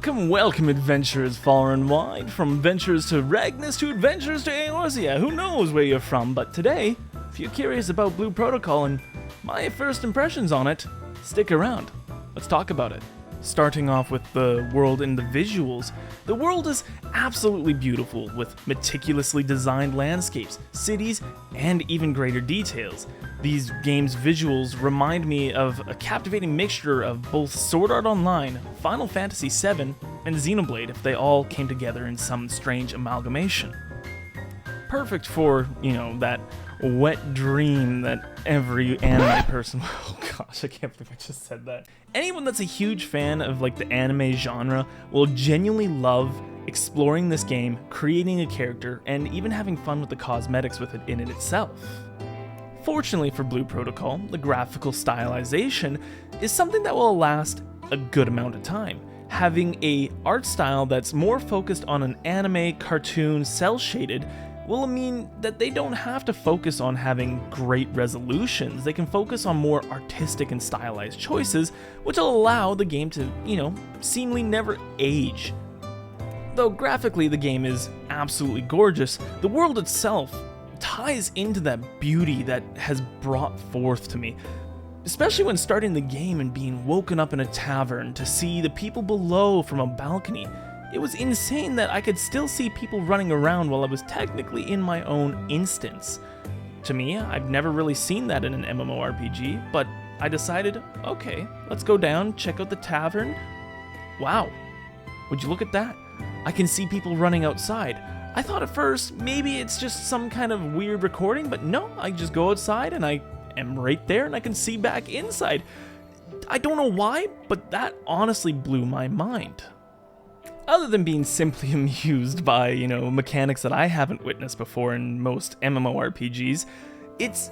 Welcome, adventurers far and wide, from adventures to Ragnus to adventures to Eorzea. Who knows where you're from, but today, if you're curious about Blue Protocol and my first impressions on it, stick around. Let's talk about it. Starting off with the world and the visuals, the world is absolutely beautiful with meticulously designed landscapes, cities, and even greater details. These games' visuals remind me of a captivating mixture of both Sword Art Online, Final Fantasy VII, and Xenoblade if they all came together in some strange amalgamation. Perfect for, that wet dream that every anime person... Oh gosh, I can't believe I just said that. Anyone that's a huge fan of the anime genre will genuinely love exploring this game, creating a character, and even having fun with the cosmetics with it in it itself. Fortunately for Blue Protocol, the graphical stylization is something that will last a good amount of time. Having a art style that's more focused on an anime, cartoon, cel-shaded will mean that they don't have to focus on having great resolutions. They can focus on more artistic and stylized choices, which will allow the game to, seemingly never age. Though graphically the game is absolutely gorgeous, the world itself ties into that beauty that has brought forth to me. Especially when starting the game and being woken up in a tavern to see the people below from a balcony. It was insane that I could still see people running around while I was technically in my own instance. To me, I've never really seen that in an MMORPG, but I decided, okay, let's go down, check out the tavern. Wow, would you look at that? I can see people running outside. I thought at first maybe it's just some kind of weird recording, but no, I just go outside and I am right there and I can see back inside. I don't know why, but that honestly blew my mind. Other than being simply amused by, mechanics that I haven't witnessed before in most MMORPGs, it's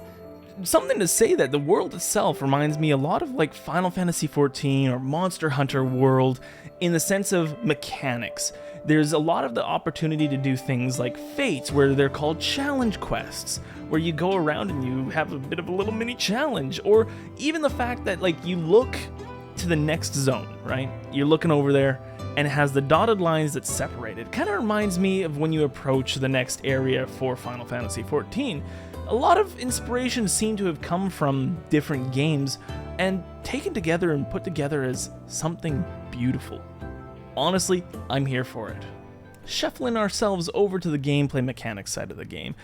something to say that the world itself reminds me a lot of Final Fantasy XIV or Monster Hunter World in the sense of mechanics. There's a lot of the opportunity to do things like fates, where they're called challenge quests, where you go around and you have a bit of a little mini challenge, or even the fact that you look to the next zone, right? You're looking over there and it has the dotted lines that separate it. Kind of reminds me of when you approach the next area for Final Fantasy XIV. A lot of inspiration seem to have come from different games and taken together and put together as something beautiful. Honestly, I'm here for it. Shuffling ourselves over to the gameplay mechanics side of the game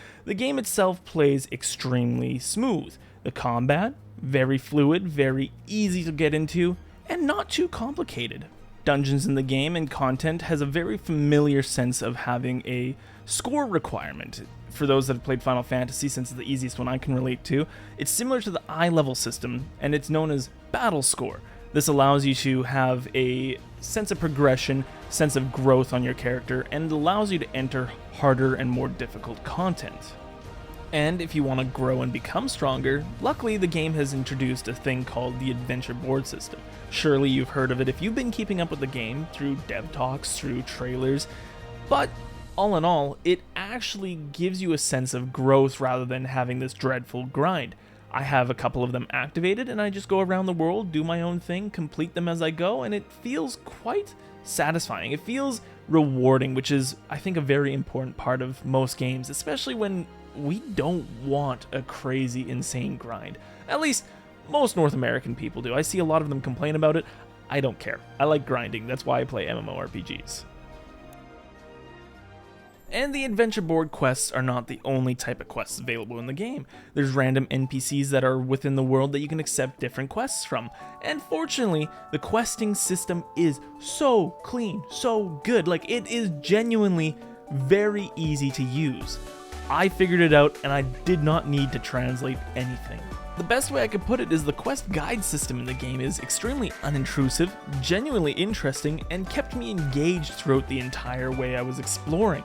itself plays extremely smooth. The combat, very fluid, very easy to get into, and not too complicated. Dungeons in the game and content has a very familiar sense of having a score requirement. For those that have played Final Fantasy, since it's the easiest one I can relate to, it's similar to the eye level system, and it's known as battle score. This allows you to have a sense of progression, sense of growth on your character, and it allows you to enter harder and more difficult content. And if you want to grow and become stronger, luckily the game has introduced a thing called the adventure board system. Surely you've heard of it if you've been keeping up with the game through dev talks, through trailers, but all in all, it actually gives you a sense of growth rather than having this dreadful grind. I have a couple of them activated and I just go around the world, do my own thing, complete them as I go, and it feels quite satisfying. It feels rewarding, which is, I think, a very important part of most games, especially when we don't want a crazy, insane grind. At least, most North American people do. I see a lot of them complain about it. I don't care. I like grinding. That's why I play MMORPGs. And the adventure board quests are not the only type of quests available in the game. There's random NPCs that are within the world that you can accept different quests from. And fortunately, the questing system is so clean, so good. It is genuinely very easy to use. I figured it out and I did not need to translate anything. The best way I could put it is the quest guide system in the game is extremely unintrusive, genuinely interesting, and kept me engaged throughout the entire way I was exploring.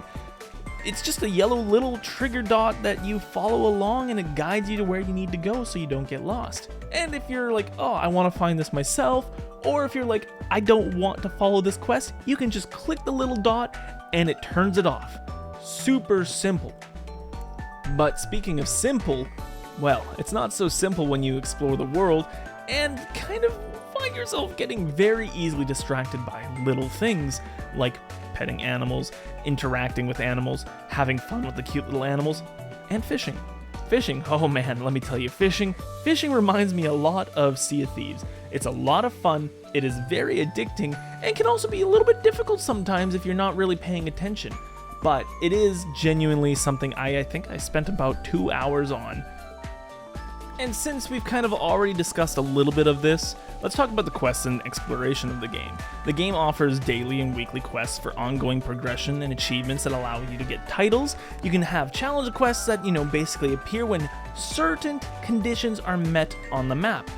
It's just a yellow little trigger dot that you follow along and it guides you to where you need to go so you don't get lost. And if you're like, oh, I want to find this myself, or if you're like, I don't want to follow this quest, you can just click the little dot and it turns it off. Super simple. But speaking of simple, well, it's not so simple when you explore the world and kind of find yourself getting very easily distracted by little things like petting animals, interacting with animals, having fun with the cute little animals, and fishing. Fishing, oh man, let me tell you, fishing reminds me a lot of Sea of Thieves. It's a lot of fun, it is very addicting, and can also be a little bit difficult sometimes if you're not really paying attention. But it is genuinely something I think I spent about 2 hours on. And since we've kind of already discussed a little bit of this, let's talk about the quests and exploration of the game. The game offers daily and weekly quests for ongoing progression and achievements that allow you to get titles. You can have challenge quests that, basically appear when certain conditions are met on the map,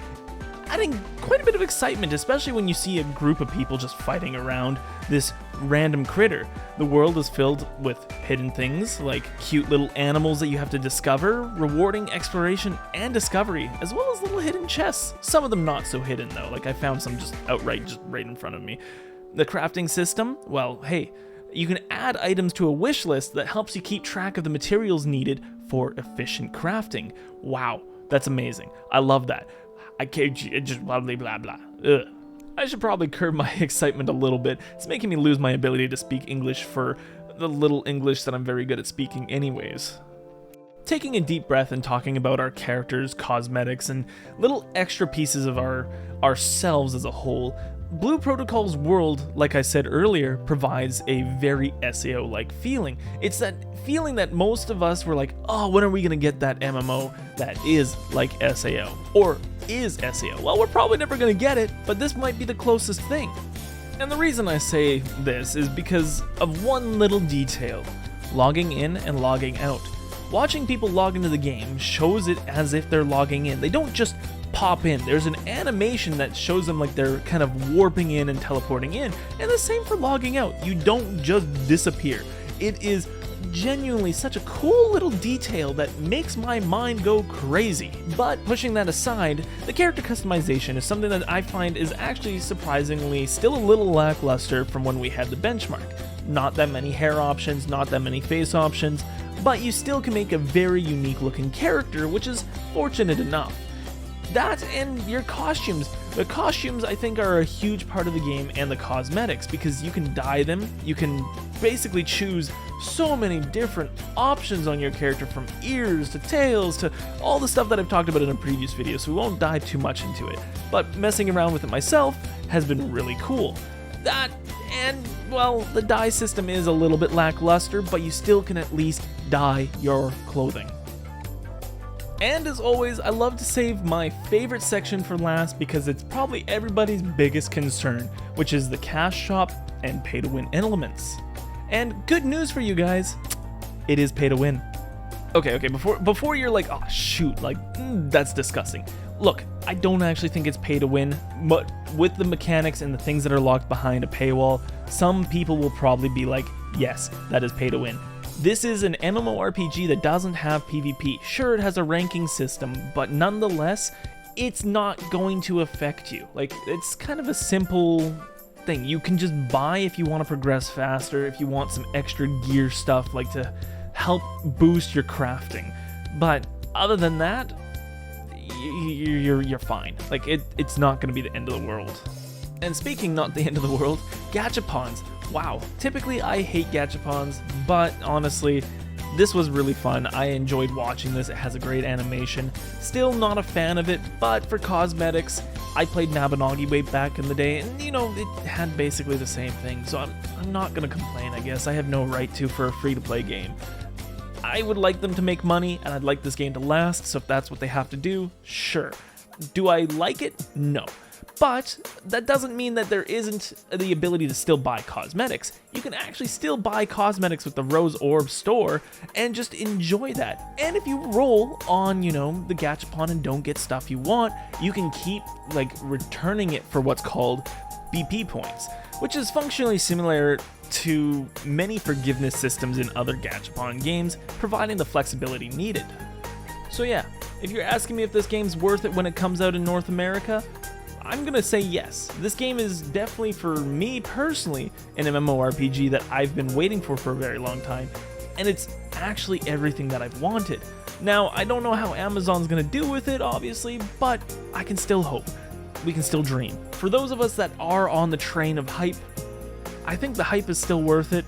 adding quite a bit of excitement, especially when you see a group of people just fighting around this random critter. The world is filled with hidden things like cute little animals that you have to discover, rewarding exploration and discovery, as well as little hidden chests. Some of them not so hidden though, like I found some just right in front of me. The crafting system, well, hey, you can add items to a wish list that helps you keep track of the materials needed for efficient crafting. Wow, that's amazing. I love that. I can't just blah blah blah blah. Ugh. I should probably curb my excitement a little bit. It's making me lose my ability to speak English for the little English that I'm very good at speaking anyways. Taking a deep breath and talking about our characters, cosmetics, and little extra pieces of ourselves as a whole, Blue Protocol's world, like I said earlier, provides a very SAO-like feeling. It's that feeling that most of us were like, oh, when are we gonna get that MMO that is like SAO? Or is SAO? Well, we're probably never gonna get it, but this might be the closest thing. And the reason I say this is because of one little detail: logging in and logging out. Watching people log into the game shows it as if they're logging in. They don't just pop in. There's an animation that shows them like they're kind of warping in and teleporting in, and the same for logging out. You don't just disappear. It is genuinely such a cool little detail that makes my mind go crazy. But pushing that aside, the character customization is something that I find is actually surprisingly still a little lackluster from when we had the benchmark. Not that many hair options, not that many face options, but you still can make a very unique looking character, which is fortunate enough. That and your costumes. The costumes, I think, are a huge part of the game, and the cosmetics, because you can dye them. You can basically choose so many different options on your character, from ears to tails to all the stuff that I've talked about in a previous video, so we won't dive too much into it. But messing around with it myself has been really cool. That, and, well, the dye system is a little bit lackluster, but you still can at least dye your clothing. And as always, I love to save my favorite section for last because it's probably everybody's biggest concern, which is the cash shop and pay-to-win elements. And good news for you guys, it is pay-to-win. Okay, before you're like, oh shoot, like, that's disgusting. Look, I don't actually think it's pay-to-win, but with the mechanics and the things that are locked behind a paywall, some people will probably be like, yes, that is pay-to-win. This is an MMORPG that doesn't have PvP. Sure, it has a ranking system, but nonetheless, it's not going to affect you. Like, it's kind of a simple thing. You can just buy if you want to progress faster, if you want some extra gear stuff, like to help boost your crafting. But other than that, you're fine. Like, it's not going to be the end of the world. And speaking not the end of the world, gachapons. Wow, typically I hate gachapons, but honestly, this was really fun. I enjoyed watching this. It has a great animation. Still not a fan of it, but for cosmetics, I played Nabanogi way back in the day, and it had basically the same thing, so I'm not gonna complain, I guess. I have no right to for a free-to-play game. I would like them to make money, and I'd like this game to last, so if that's what they have to do, sure. Do I like it? No. But that doesn't mean that there isn't the ability to still buy cosmetics. You can actually still buy cosmetics with the Rose Orb store and just enjoy that. And if you roll on, the gachapon and don't get stuff you want, you can keep returning it for what's called BP points, which is functionally similar to many forgiveness systems in other gachapon games, providing the flexibility needed. So yeah, if you're asking me if this game's worth it when it comes out in North America, I'm gonna say yes. This game is definitely, for me personally, an MMORPG that I've been waiting for a very long time, and it's actually everything that I've wanted. Now, I don't know how Amazon's gonna do with it, obviously, but I can still hope. we can still dream. For those of us that are on the train of hype, I think the hype is still worth it,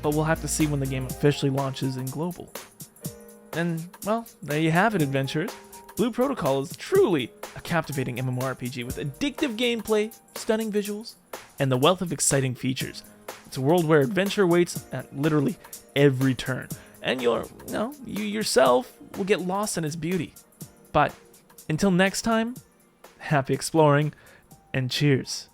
but we'll have to see when the game officially launches in global. And, well, there you have it, adventurers. Blue Protocol is truly a captivating MMORPG with addictive gameplay, stunning visuals, and the wealth of exciting features. It's a world where adventure waits at literally every turn, and you yourself will get lost in its beauty. But until next time, happy exploring, and cheers.